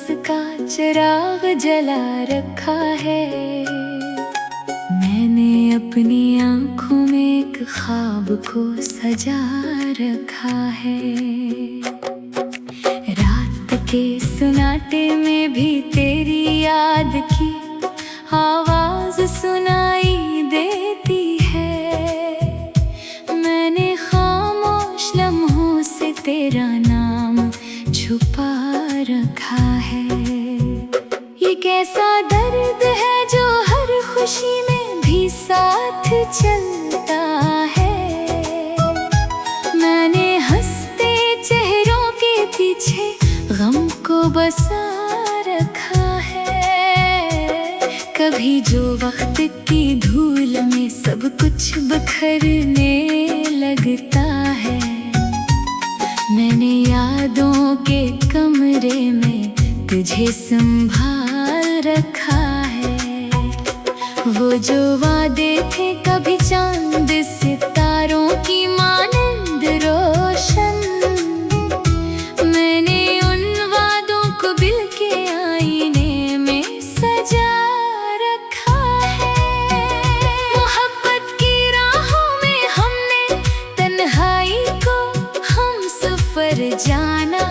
सांस का चिराग जला रखा है। मैंने अपनी आँखों में एक ख्वाब को सजा रखा है। रात के सुनाटे में भी तेरी याद की आवाज सुनाई देती है। मैंने खामोश लम्हों से तेरा नाम छुपा रखा है। ये कैसा दर्द है जो हर खुशी में भी साथ चलता है। मैंने हंसते चेहरों के पीछे गम को बसा रखा है। कभी जो वक्त की धूल में सब कुछ बिखरने लगता है। मैंने यादों के कमरे में तुझे संभाल रखा है। वो जो वादे थे कभी चांद सितारों की मानंद रोशन, मैंने उन वादों को दिल के आईने में सजा रखा है। मोहब्बत की राहों में हमने तन्हाई को हम सफर जाना।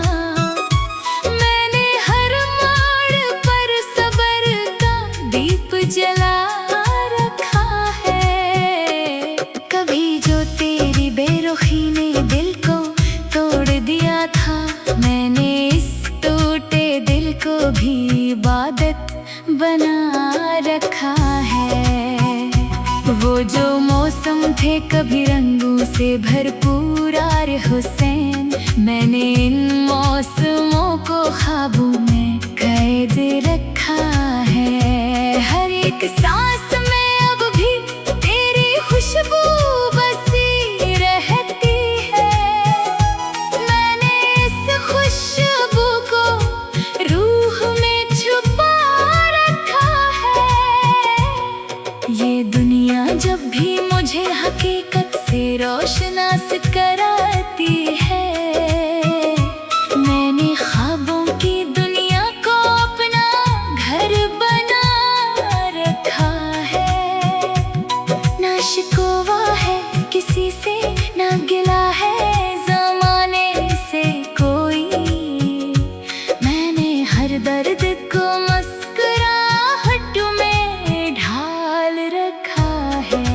मैंने हर मोड़ पर सब्र का दीप जला रखा है। कभी जो तेरी बेरुखी ने दिल को तोड़ दिया था, मैंने इस टूटे दिल को भी इबादत बना रखा है। वो जो मौसम थे कभी रंगों से भरपूर आर हुसैन, मैंने इन मौसमों को ख्वाबों में कैद रखा है। हर एक सांस में अब भी तेरी खुशबू बसी रहती है। मैंने इस खुशबू को रूह में छुपा रखा है। ये दुनिया जब भी मुझे हकीकत से रोशनास कराती है, मैंने ख्वाबों की दुनिया को अपना घर बना रखा है। ना शिकवा है किसी से, ना गिला है ज़माने से कोई। मैंने हर दर्द को मुस्कुराहट में ढाल रखा है।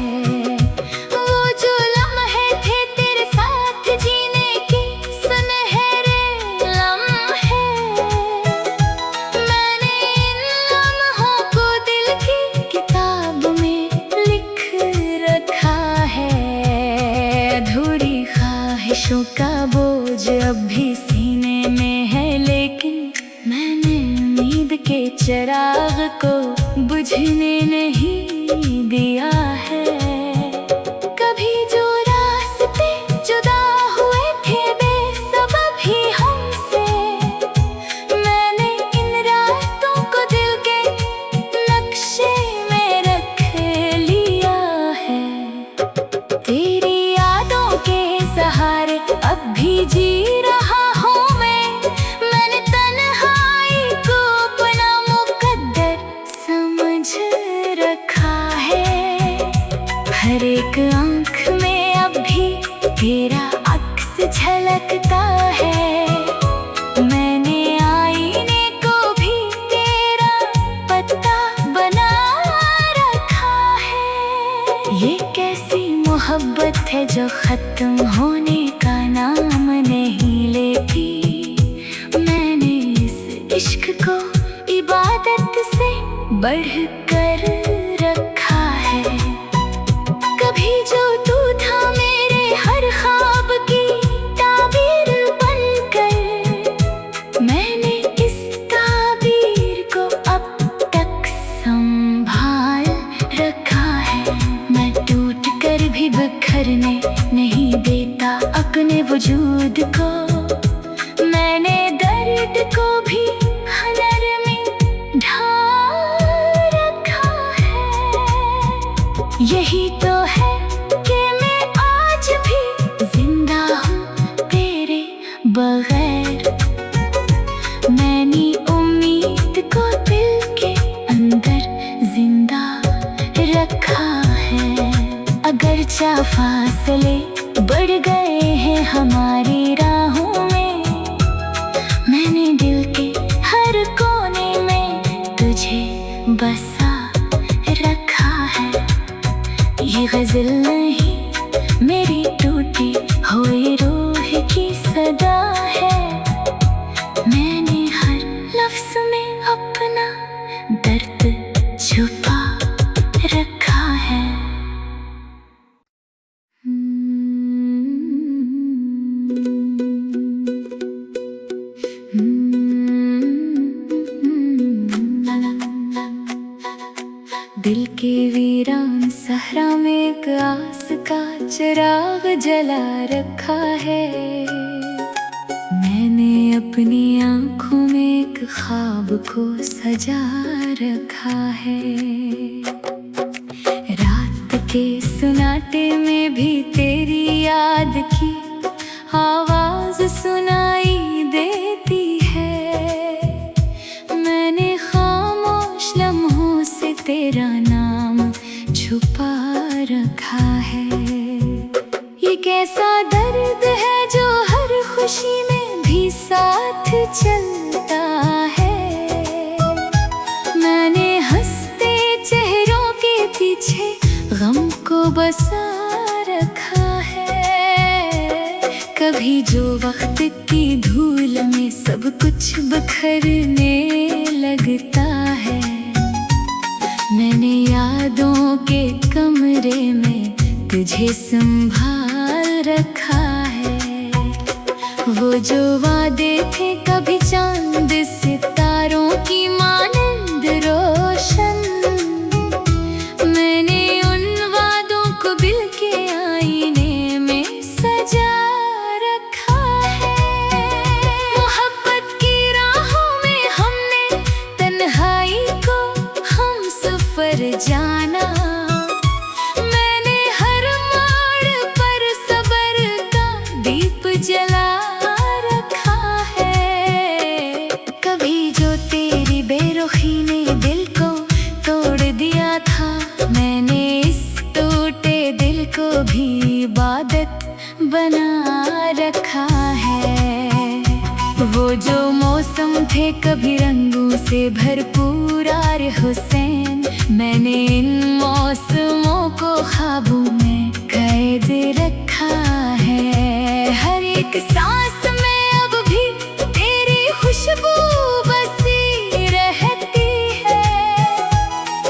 वो जो लम्हे थे तेरे साथ जीने के सुनहरे लम्हे, मैंने इन लम्हों को दिल की किताब में लिख रखा है। अधूरी ख्वाहिशों का बोझ अब भी सीने में है, लेकिन मैंने उम्मीद के चिराग को बुझने नहीं दिया है। कभी जो रास्ते जुदा हुए थे बेसबब ही हमसे, मैंने इन रातों को दिल के नक्शे में रख लिया है। तेरी यादों के सहारे अब भी जी रहा हूँ मैं। मैंने तन्हाई को अपना मुकद्दर समझ रखा है। हर एक आँख में अब भी तेरा अक्स झलकता है। मैंने आईने को भी तेरा पता बना रखा है। ये कैसी मोहब्बत है जो खत्म होने का नाम नहीं लेती। मैंने इस इश्क को इबादत से बढ़कर रखा है। कभी जो तू था मेरे हर ख्वाब की ताबीर बनकर, मैंने इस ताबीर को अब तक संभाल रखा है। मैं टूट कर भी बिखरने नहीं देता अपने वजूद को। मैंने दर्द को भी हनर में ढाल रखा है। यही तो है कि मैं आज भी जिंदा हूँ तेरे बगैर। मैंने उम्मीद बेतहाशा फासले बढ़ गए हैं हमारी राहों में। मैंने दिल के हर कोने में तुझे बसा रखा है। ये गजल नहीं मेरी टूटी हुई रूह की सदा है। मैंने हर लफ्ज में अपना दर्द छुपा रखा है। दिल के वीरान सहरा में एक आस का चिराग जला रखा है। मैंने अपनी आँखों में एक ख्वाब को सजा रखा है। रात के सुनाटे में भी तेरी याद की आवाज सुनाई देती है। मैंने खामोश लम्हों से तेरा नाम छुपा रखा है। ये कैसा दर्द है जो हर खुशी में भी साथ चलता है। मैंने हंसते चेहरों के पीछे गम को बसा रखा है। कभी जो वक्त की धूल में सब कुछ बिखरने लगता है। मैंने यादों के कमरे में तुझे संभाल रखा है। वो जो वादे थे कभी चांद सितारों की मानंद रोशन। मैंने उन वादों को दिल के आईने में सजा रखा है। मोहब्बत की राहों में हमने तन्हाई को हम सफर जाना। मैंने हर मोड़ पर सब्र का दीप जला रखा है। कभी जो तेरी बेरुखी ने दिल को तोड़ दिया था। मैंने इस टूटे दिल को भी इबादत बना रखा है। वो जो मौसम थे कभी रंगों से भरपूर आर हुसैन। मैंने इन मौसमों को ख्वाबों में कैद रखा है। हर एक सांस में अब भी तेरी खुशबू बसी रहती है।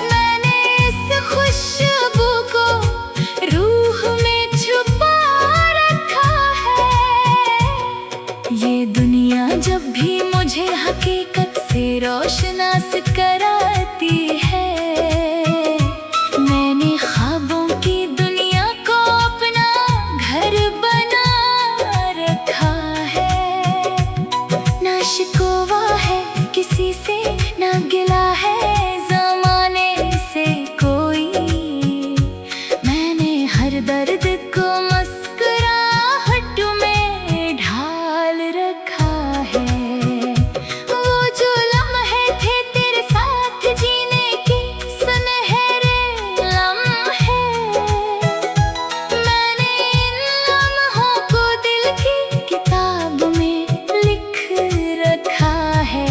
मैंने इस खुशबू को रूह में छुपा रखा है। ये दुनिया जब भी मुझे हकीकत से रोशनास कराती है। मैंने ख्वाबों की दुनिया को अपना घर बना रखा है। ना शिकवा है किसी से, ना गिला है ज़माने से कोई। मैंने हर दर्द को मुस्कुराहट में ढाल रखा है। वो जो लम्हे थे तेरे साथ जीने के सुनहरे लम्हे। मैंने इन लम्हों को दिल की किताब में लिख रखा है।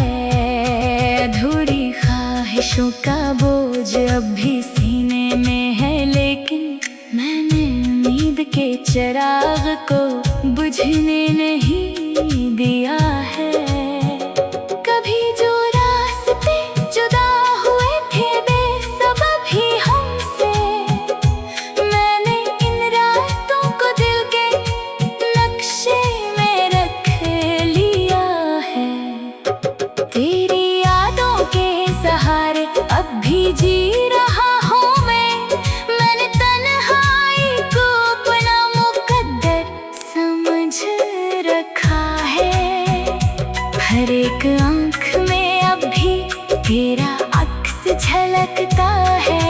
अधूरी ख्वाहिशों का बोझ अब भी सीने में है। लेकिन मैंने उम्मीद के चिराग को बुझने नहीं दिया है। कभी जो रास्ते जुदा हुए थे बेसबब ही हमसे। मैंने इन रातों को दिल के नक्शे में रख लिया है। तेरी यादों के सहारे अब भी जी रहा हूँ मैं। मैंने तन्हाई को अपना मुकद्दर समझ रखा है। हर एक आँख में अब भी तेरा अक्स झलकता है।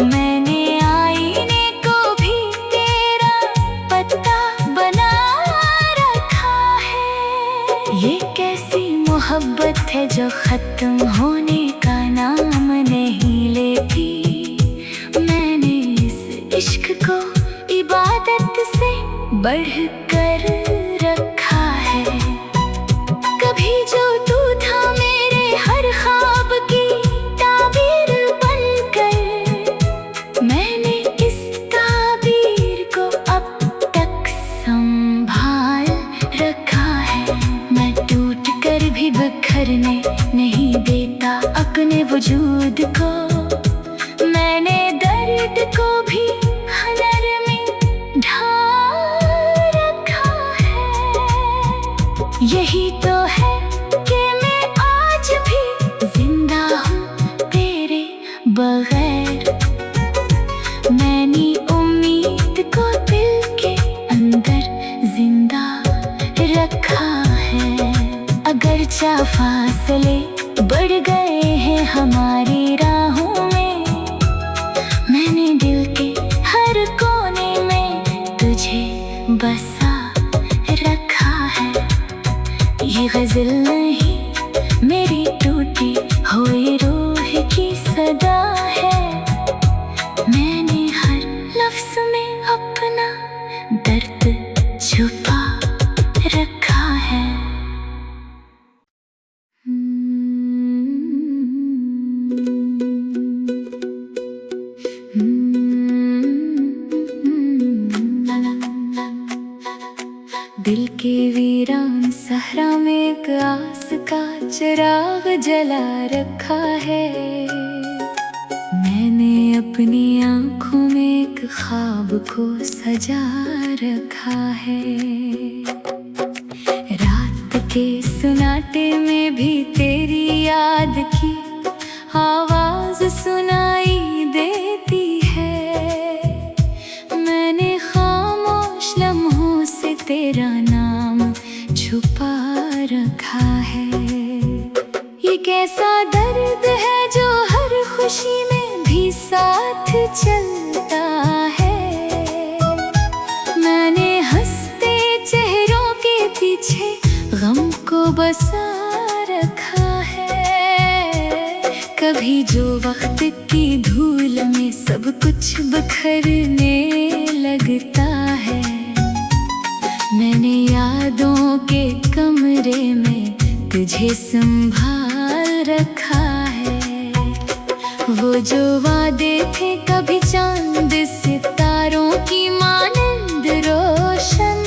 मैंने आईने को भी तेरा पता बना रखा है। ये कैसी मोहब्बत है जो खत्म होने का नाम नहीं लेती। मैंने इस इश्क को इबादत से बढ़कर रखा है। कभी जो तू था मेरे हर ख्वाब की ताबीर बनकर, मैंने इस ताबीर को अब तक संभाल रखा है। मैं टूट कर भी बिखरने नहीं देता अपने वजूद को, मैंने दर्द को भी हुनर में ढाल रखा है। यही तो है कि मैं आज भी जिंदा हूँ तेरे बगैर। मैंने उम्मीद को दिल के अंदर जिंदा रखा है। अगरचे फासले बढ़ गए हैं हमारी राहों में, मैंने दिल के हर कोने में तुझे बसा रखा है। ये गज़ल नहीं मेरी टूटी हुई रूह की सदा है, मैंने हर लफ्ज़ में अपना दर्द छुपा रखा है। दिल के वीरान सहरा में एक आस का चिराग जला रखा है। मैंने अपनी आँखों में एक ख्वाब को सजा रखा है। रात के सन्नाटे में भी तेरी याद की आवाज सुनाई देती है। मैंने खामोश लम्हों से तेरा नाम छुपा रखा है। ये कैसा दर्द है जो हर खुशी में भी साथ चलता है। मैंने हंसते चेहरों के पीछे गम को बसा रखा है। कभी जो वक्त की धूल में सब कुछ बिखरने लगता है, मैंने यादों के कमरे में तुझे संभाल रखा है। वो जो वादे थे कभी चांद सितारों की मानंद रोशन,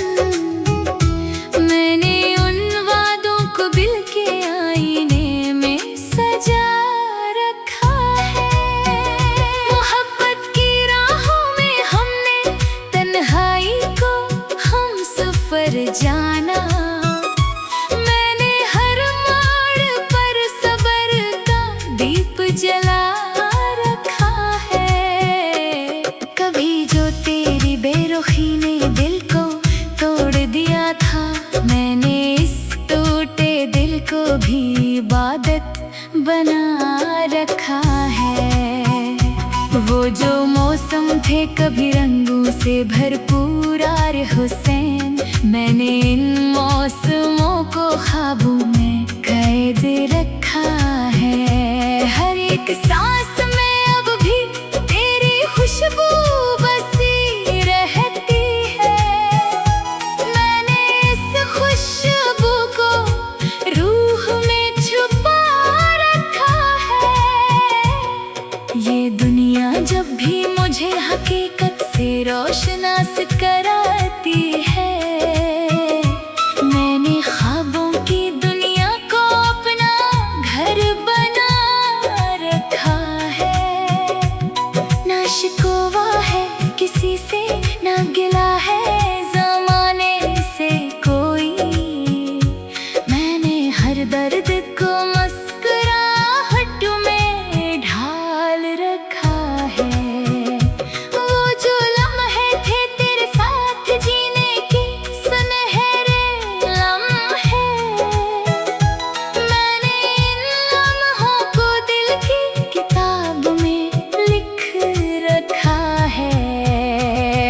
मैंने उन वादों को दिल के आईने में सजा रखा है। मोहब्बत की राहों में हमने तन्हाई को हम सफर जाना, मैंने हर मोड़ पर सब्र का दीप जला रखा है। कभी जो तेरी बेरुखी ने दिल को तोड़ दिया था, मैंने इस टूटे दिल को भी इबादत बना रखा है। वो जो मौसम थे कभी रंगों से भरपूर आर हुसैन, मैंने इन मौसमों को ख्वाबों में कैद रखा है। हर एक सांस में अब भी तेरी खुशबू बसी रहती है। मैंने इस खुशबू को रूह में छुपा रखा है। ये दुनिया जब भी मुझे हकीकत से रोशनास कराती है, मैंने ख्वाबों की दुनिया को अपना घर बना रखा है। ना शिकवा है किसी से, ना गिला है ज़माने से कोई, मैंने हर दर्द को मुस्कुराहट में ढाल रखा है। वो जो लम्हे थे तेरे साथ जीने के सुनहरे लम्हे, मैंने इन लम्हों को दिल की किताब में लिख रखा है।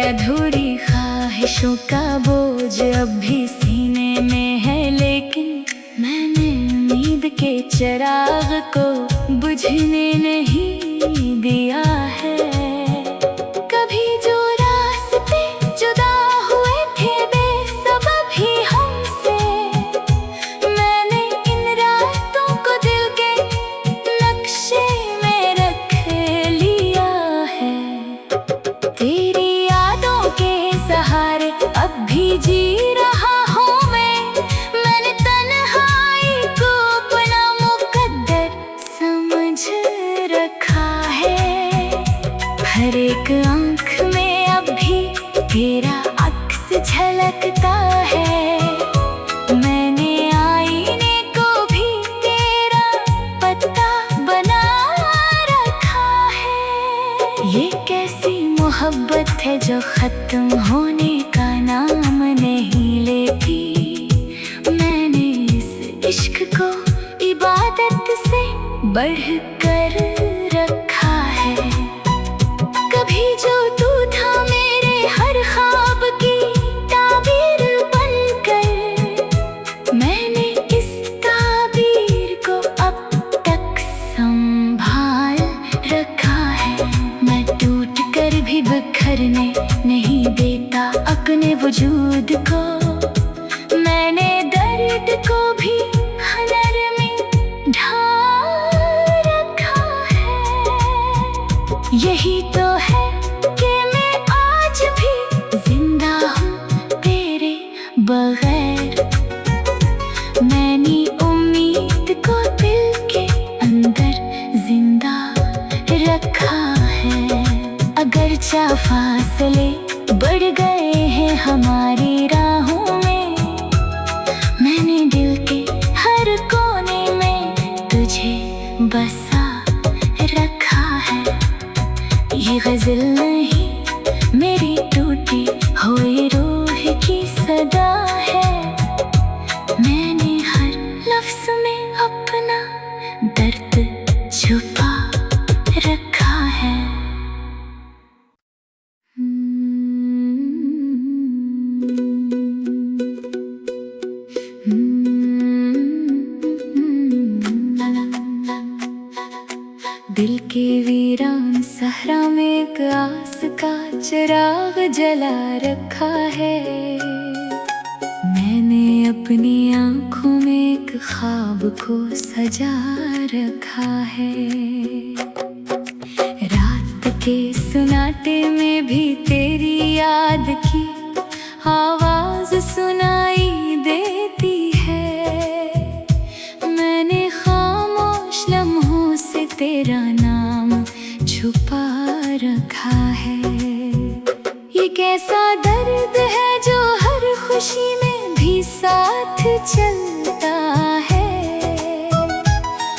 अधूरी ख्वाहिशों का बोझ अब भी सीने में है, लेकिन मैंने उम्मीद के चिराग को बुझने नहीं दिया है। कभी जो मोहब्बत है जो खत्म होने का नाम नहीं लेती। मैंने इस इश्क को इबादत से बढ़कर रखा है। कभी जो तू था मेरे हर ख्वाब की ताबीर बनकर, मैंने इस ताबीर को अब तक संभाल रखा है। मैं टूट कर भी बिखरने नहीं देता अपने वजूद को। मैंने दर्द को भी हनर में ढाल रखा है। यही तो है कि मैं आज भी जिंदा हूँ तेरे बगैर। मैंने उम्मीद को दिल के अंदर जिंदा रखा है। अगरचे फासले बढ़ गए हैं हमारी राहों में, मैंने दिल के हर कोने में तुझे बसा रखा है। ये गज़ल नहीं मेरी टूटी हुई रूह की सदा है। मैंने हर लफ्ज़ में अपना दर्द छुपा रखा है। दिल के वीरान सहरा में एक आस का चिराग जला रखा है। मैंने अपनी आँखों में एक ख्वाब को सजा रखा है। रात के सुनाटे में भी तेरी याद की आवाज सुनाई देती है। मैंने खामोश लम्हों से तेरा नाम छुपा रखा है। ये कैसा दर्द है जो हर खुशी में भी साथ चलता है।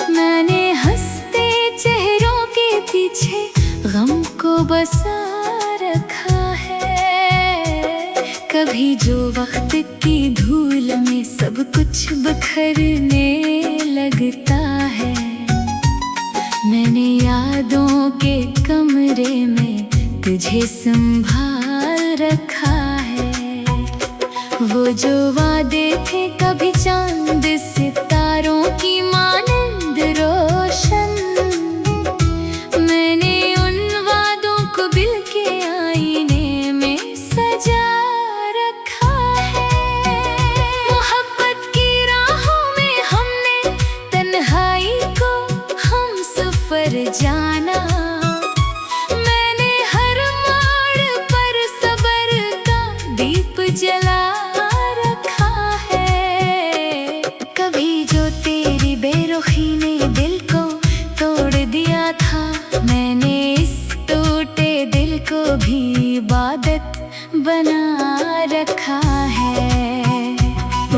मैंने हंसते चेहरों के पीछे गम को बसा रखा है। कभी जो वक्त की धूल में सब कुछ बिखरने लगता है, मैंने यादों के कमरे में तुझे संभाल रखा है। वो जो वादे थे कभी चांद सितारों की मानंद रोशन, मैंने उन वादों को दिल के आईने में सजा रखा है। मोहब्बत की राहों में हमने तन्हाई को हम सफर जाना। मैंने हर मोड़ पर सब्र का दीप जला रखा है। कभी जो तेरी बेरुखी ने दिल को तोड़ दिया था, मैंने इस टूटे दिल को भी इबादत बना रखा है।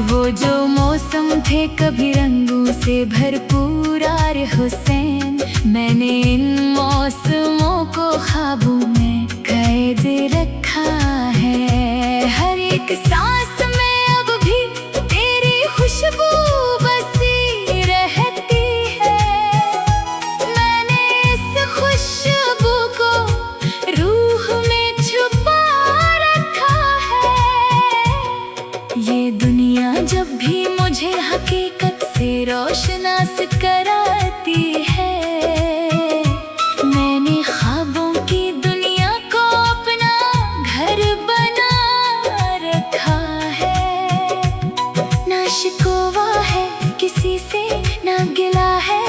वो जो मौसम थे कभी रंगों से भरपूर यार हुसैन, मैंने इन मौसमों को ख्वाबों में कैद रखा है। हर एक सांस में अब भी तेरी खुशबू बसी रहती है। मैंने इस खुशबू को रूह में छुपा रखा है। ये दुनिया जब भी मुझे हकीकत से रोशनास कराती है, मैंने ख्वाबों की दुनिया को अपना घर बना रखा है। ना शिकवा है किसी से, ना गिला है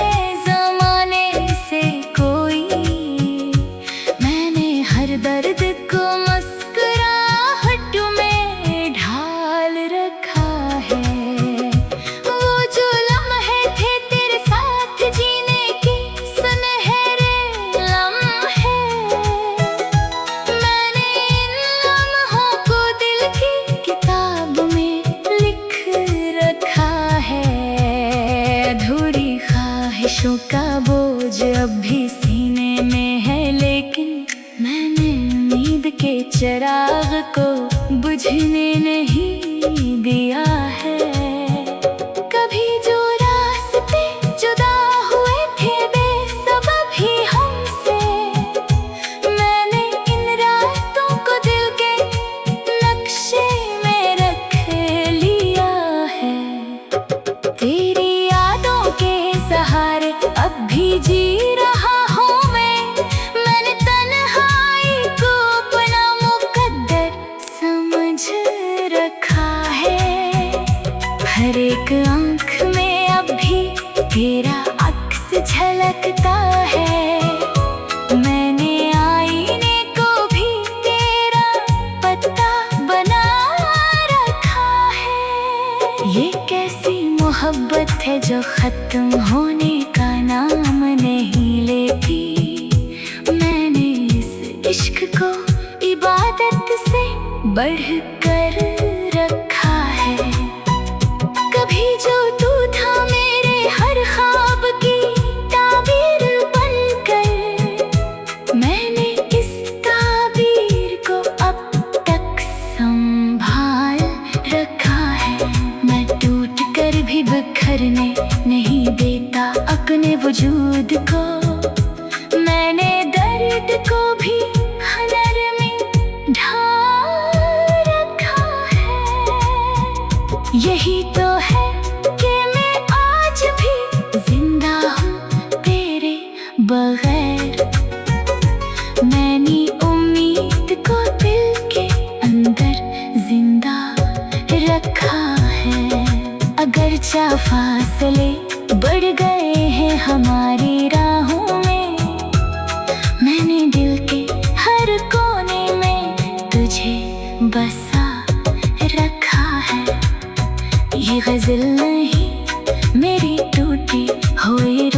ज़माने से कोई। मैंने हर दर्द को मुस्कुराहट में ढाल रखा है। वो जो लम्हे थे तेरे साथ जीने के सुनहरे लम्हे, मैंने इन लम्हों को दिल की किताब में लिख रखा है। अधूरी ख्वाहिशों का बोझ अब भी सीने में है, लेकिन मैंने उम्मीद के चिराग को बुझने नहीं दिया है। कभी जो रास्ते जुदा हुए थे बेसबब ही हमसे, मैंने इन रातों को दिल के नक्शे में रख लिया है। तेरी यादों के सहारे अब भी जी रहा हूँ मैंने तन्हाई को अपना मुकद्दर समझ रखा है। हर एक आँख में अब भी तेरा अक्स झलकता है। मैंने आईने को भी तेरा पता बना रखा है। ये कैसी मोहब्बत है जो खत्म होने का नाम नहीं लेती। मैंने इस इश्क को इबादत से बढ़कर रखा है। कभी जो तू था मेरे हर ख्वाब की ताबीर बनकर, मैंने इस ताबीर को अब तक संभाल रखा है। मैं टूट कर भी बिखरने नहीं देता अपने वजूद को। मैंने दर्द को भी हनर में ढाल रखा है। यही तो है कि मैं आज भी जिंदा हूँ तेरे बगैर। मैंने उम्मीद को दिल के अंदर जिंदा रखा है। अगरचे फासले बढ़ गए हैं हमारी राहों में, मैंने दिल के हर कोने में तुझे बसा रखा है। ये गजल नहीं मेरी टूटी हुई